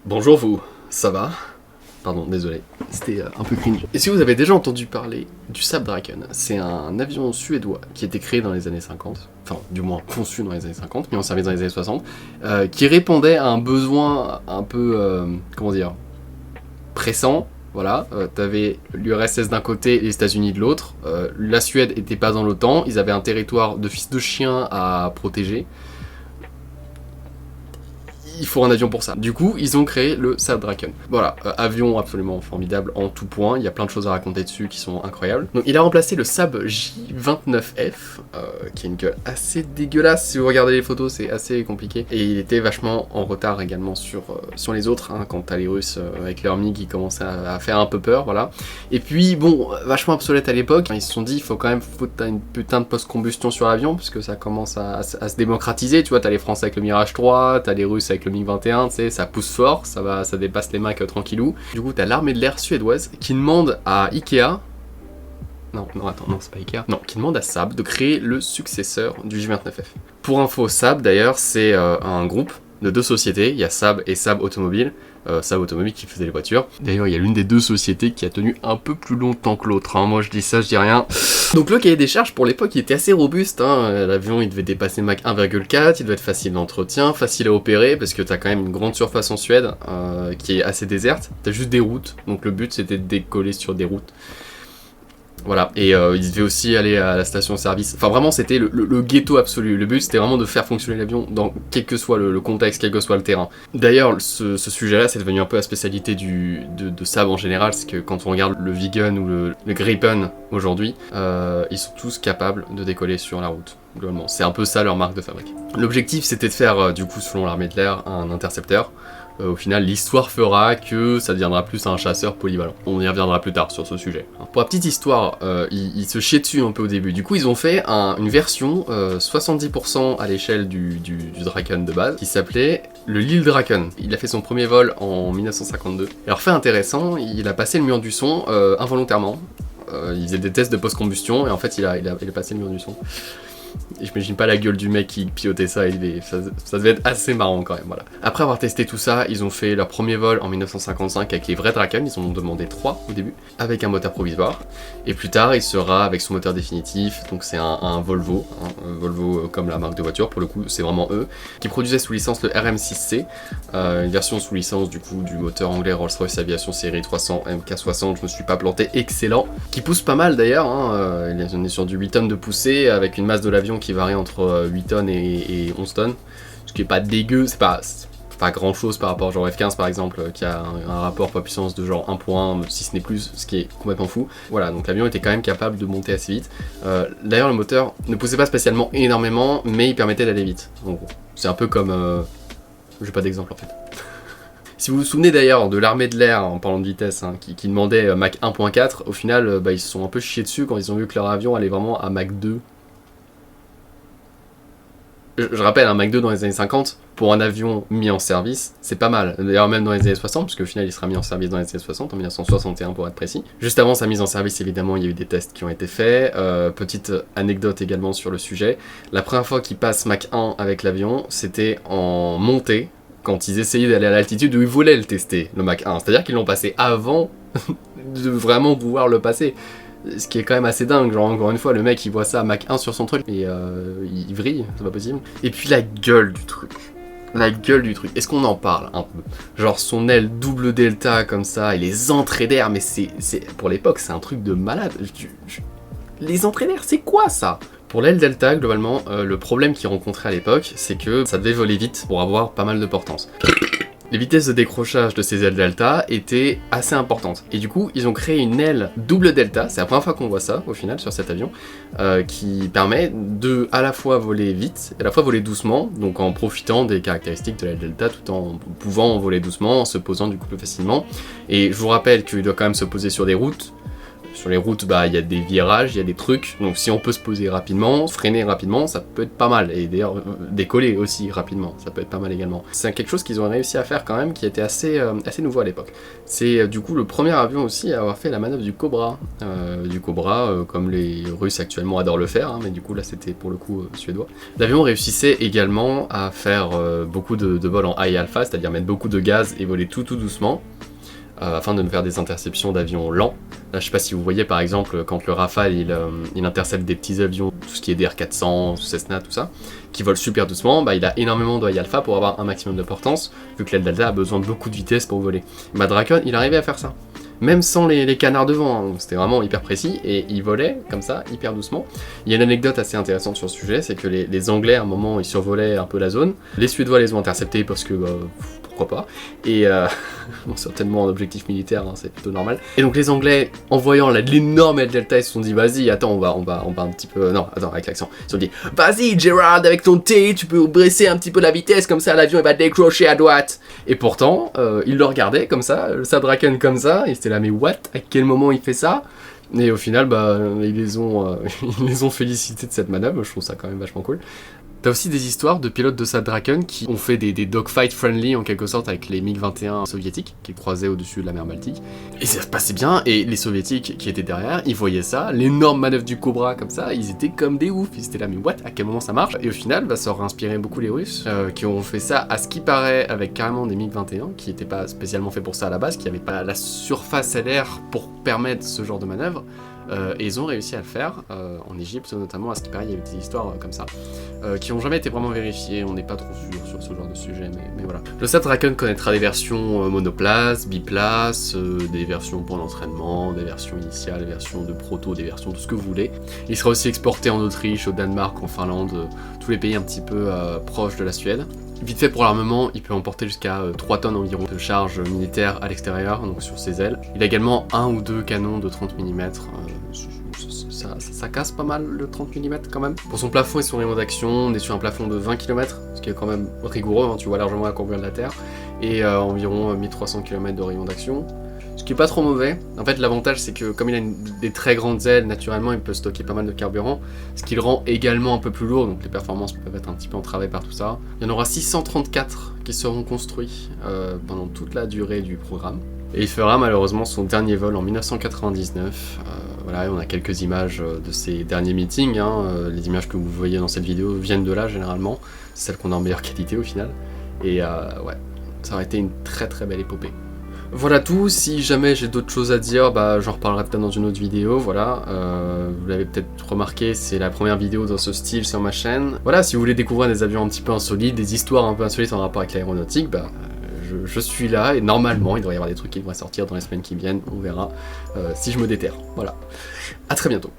Bonjour vous, ça va? Pardon, désolé, c'était un peu cringe. Est-ce que vous avez déjà entendu parler du Saab Draken? C'est un avion suédois qui a été créé dans les années 50, enfin du moins conçu dans les années 50, mis en service dans les années 60, qui répondait à un besoin un peu, comment dire, pressant. Voilà, t'avais l'URSS d'un côté et les États-Unis de l'autre. La Suède était pas dans l'OTAN, ils avaient un territoire de fils de chien à protéger. Il faut un avion pour ça. Du coup, ils ont créé le Saab Draken. Voilà, avion absolument formidable en tout point. Il y a plein de choses à raconter dessus qui sont incroyables. Donc, il a remplacé le Saab J29F, qui a une gueule assez dégueulasse. Si vous regardez les photos, c'est assez compliqué. Et il était vachement en retard également sur les autres. Hein, quand t'as les Russes avec leur MiG qui commençaient à faire un peu peur, voilà. Et puis, bon, vachement obsolète à l'époque. Ils se sont dit, il faut quand même foutre une putain de post-combustion sur l'avion, puisque ça commence à se démocratiser. Tu vois, t'as les Français avec le Mirage 3, t'as les Russes avec le MiG-21, tu sais, ça pousse fort, ça dépasse les Macs tranquillou. Du coup, t'as l'armée de l'air suédoise qui demande à Ikea... Non, attends, non, c'est pas Ikea. Non, qui demande à Saab de créer le successeur du J29F. Pour info, Saab, d'ailleurs, c'est un groupe de deux sociétés. Il y a Saab et Saab Automobile. Saab Automobile qui faisait les voitures. D'ailleurs, il y a l'une des deux sociétés qui a tenu un peu plus longtemps que l'autre. Hein. Moi, je dis ça, je dis rien. Donc le cahier des charges, pour l'époque, il était assez robuste. Hein. L'avion, il devait dépasser Mach 1,4. Il devait être facile d'entretien, facile à opérer, parce que t'as quand même une grande surface en Suède, qui est assez déserte. T'as juste des routes. Donc le but, c'était de décoller sur des routes. Voilà, et il devait aussi aller à la station-service. Enfin, vraiment, c'était le ghetto absolu. Le but, c'était vraiment de faire fonctionner l'avion dans quel que soit le contexte, quel que soit le terrain. D'ailleurs, ce sujet-là, c'est devenu un peu la spécialité de Saab en général, c'est que quand on regarde le Viggen ou le Gripen aujourd'hui, ils sont tous capables de décoller sur la route. Globalement, c'est un peu ça leur marque de fabrique. L'objectif, c'était de faire, du coup, selon l'armée de l'air, un intercepteur. Au final, l'histoire fera que ça deviendra plus un chasseur polyvalent. On y reviendra plus tard sur ce sujet. Pour la petite histoire, ils se chiaient dessus un peu au début. Du coup, ils ont fait une version 70% à l'échelle du Draken de base, qui s'appelait le Lille Draken. Il a fait son premier vol en 1952. Alors, fait intéressant, il a passé le mur du son involontairement. Il faisait des tests de post-combustion, et en fait, il a passé le mur du son. Et j'imagine pas la gueule du mec qui pilotait ça, ça devait être assez marrant quand même, voilà. Après avoir testé tout ça, ils ont fait leur premier vol en 1955 avec les vrais Draken, ils en ont demandé 3 au début, avec un moteur provisoire. Et plus tard, il sera avec son moteur définitif, donc c'est un Volvo, un Volvo comme la marque de voiture, pour le coup, c'est vraiment eux, qui produisait sous licence le RM6C, une version sous licence du coup du moteur anglais Rolls-Royce Aviation série 300 MK60, je me suis pas planté, excellent, qui pousse pas mal d'ailleurs, hein, on est sur du 8 tonnes de poussée, avec une masse de l'avion qui varie entre 8 tonnes et 11 tonnes, ce qui est pas dégueu, c'est pas grand chose par rapport genre F-15 par exemple, qui a un rapport poids-puissance de genre 1.1, si ce n'est plus, ce qui est complètement fou. Voilà, donc l'avion était quand même capable de monter assez vite. D'ailleurs le moteur ne poussait pas spécialement énormément, mais il permettait d'aller vite, en gros. C'est un peu comme... j'ai pas d'exemple en fait. Si vous vous souvenez d'ailleurs de l'armée de l'air, en parlant de vitesse, hein, qui demandait Mach 1.4, au final ils se sont un peu chiés dessus quand ils ont vu que leur avion allait vraiment à Mach 2. Je rappelle, un Mach 2 dans les années 50, pour un avion mis en service, c'est pas mal. D'ailleurs, même dans les années 60, parce qu'au final, il sera mis en service dans les années 60, en 1961 pour être précis. Juste avant sa mise en service, évidemment, il y a eu des tests qui ont été faits. Petite anecdote également sur le sujet. La première fois qu'ils passent Mach 1 avec l'avion, c'était en montée, quand ils essayaient d'aller à l'altitude où ils voulaient le tester, le Mach 1. C'est-à-dire qu'ils l'ont passé avant de vraiment pouvoir le passer. Ce qui est quand même assez dingue, genre encore une fois, le mec il voit ça à Mach 1 sur son truc et il vrille, c'est pas possible. Et puis la gueule du truc. La gueule du truc. Est-ce qu'on en parle un peu? Genre son aile double delta comme ça et les entrées d'air, mais c'est pour l'époque c'est un truc de malade. Les entrées d'air, c'est quoi ça? Pour l'aile delta, globalement, le problème qu'ils rencontraient à l'époque, c'est que ça devait voler vite pour avoir pas mal de portance. Les vitesses de décrochage de ces ailes delta étaient assez importantes. Et du coup, ils ont créé une aile double delta, c'est la première fois qu'on voit ça, au final, sur cet avion, qui permet de à la fois voler vite, et à la fois voler doucement, donc en profitant des caractéristiques de l'aile delta, tout en pouvant voler doucement, en se posant du coup plus facilement. Et je vous rappelle qu'il doit quand même se poser sur des routes, Sur les routes, bah il y a des virages, il y a des trucs, donc si on peut se poser rapidement, freiner rapidement, ça peut être pas mal, et d'ailleurs décoller aussi rapidement, ça peut être pas mal également. C'est quelque chose qu'ils ont réussi à faire quand même, qui était assez nouveau à l'époque. C'est du coup le premier avion aussi à avoir fait la manœuvre du Cobra. Comme les Russes actuellement adorent le faire, hein, mais du coup là c'était pour le coup suédois. L'avion réussissait également à faire beaucoup de vols en high alpha, c'est-à-dire mettre beaucoup de gaz et voler tout doucement, afin de ne faire des interceptions d'avions lents. Là, je sais pas si vous voyez par exemple quand le Rafale il intercepte des petits avions, tout ce qui est DR400, Cessna, tout ça, qui volent super doucement, bah, il a énormément de high alpha pour avoir un maximum de portance, vu que l'aile Delta a besoin de beaucoup de vitesse pour voler. Bah, Draken, il arrivait à faire ça. Même sans les canards devant, hein. C'était vraiment hyper précis, et il volait comme ça, hyper doucement. Il y a une anecdote assez intéressante sur ce sujet, c'est que les Anglais, à un moment, ils survolaient un peu la zone. Les Suédois les ont interceptés parce que, pourquoi pas, et bon, certainement un objectif militaire, hein, c'est plutôt normal. Et donc les Anglais, en voyant l'énorme aile Delta, ils se sont dit, vas-y, attends, on va un petit peu... Non, attends, avec l'accent. Ils se sont dit, vas-y, Gerard, avec ton T, tu peux baisser un petit peu la vitesse, comme ça, l'avion, il va décrocher à droite. Et pourtant, ils le regardaient comme ça, le sabre Draken comme ça, et c'était là, mais what? À quel moment il fait ça? Et au final, bah, ils les ont félicités de cette manœuvre, je trouve ça quand même vachement cool. T'as aussi des histoires de pilotes de sabre Draken qui ont fait des dogfights friendly en quelque sorte avec les MiG-21 soviétiques qui croisaient au-dessus de la mer Baltique. Et ça se passait bien, et les soviétiques qui étaient derrière, ils voyaient ça, l'énorme manœuvre du Cobra comme ça, ils étaient comme des oufs, ils étaient là mais what, à quel moment ça marche? Et au final, bah, ça aurait inspiré beaucoup les Russes, qui ont fait ça à ce qui paraît avec carrément des MiG-21, qui n'étaient pas spécialement faits pour ça à la base, qui n'avaient pas la surface à l'air pour permettre ce genre de manœuvre. Et ils ont réussi à le faire, en Égypte notamment, à ce qui paraît il y avait des histoires comme ça, qui n'ont jamais été vraiment vérifiées, on n'est pas trop sûr sur ce genre de sujet, mais voilà. Le sabre Draken connaîtra des versions monoplace, biplace, des versions pour l'entraînement, des versions initiales, des versions de proto, des versions de ce que vous voulez. Il sera aussi exporté en Autriche, au Danemark, en Finlande, tous les pays un petit peu proches de la Suède. Vite fait pour l'armement, il peut emporter jusqu'à 3 tonnes environ de charge militaire à l'extérieur, donc sur ses ailes. Il a également 1 ou 2 canons de 30 mm, ça casse pas mal le 30 mm quand même. Pour son plafond et son rayon d'action, on est sur un plafond de 20 km, ce qui est quand même rigoureux, hein, tu vois largement la courbure de la Terre, et environ 1300 km de rayon d'action. Ce qui est pas trop mauvais. En fait, l'avantage, c'est que comme il a des très grandes ailes, naturellement, il peut stocker pas mal de carburant, ce qui le rend également un peu plus lourd, donc les performances peuvent être un petit peu entravées par tout ça. Il y en aura 634 qui seront construits pendant toute la durée du programme. Et il fera malheureusement son dernier vol en 1999. Voilà, on a quelques images de ces derniers meetings. Hein. Les images que vous voyez dans cette vidéo viennent de là, généralement. C'est celles qu'on a en meilleure qualité au final. Et ouais, ça aurait été une très très belle épopée. Voilà tout, si jamais j'ai d'autres choses à dire, bah, j'en reparlerai peut-être dans une autre vidéo, voilà. Vous l'avez peut-être remarqué, c'est la première vidéo dans ce style sur ma chaîne. Voilà, si vous voulez découvrir des avions un petit peu insolites, des histoires un peu insolites en rapport avec l'aéronautique, bah, je suis là, et normalement, il devrait y avoir des trucs qui devraient sortir dans les semaines qui viennent, on verra, si je me déterre, voilà. À très bientôt.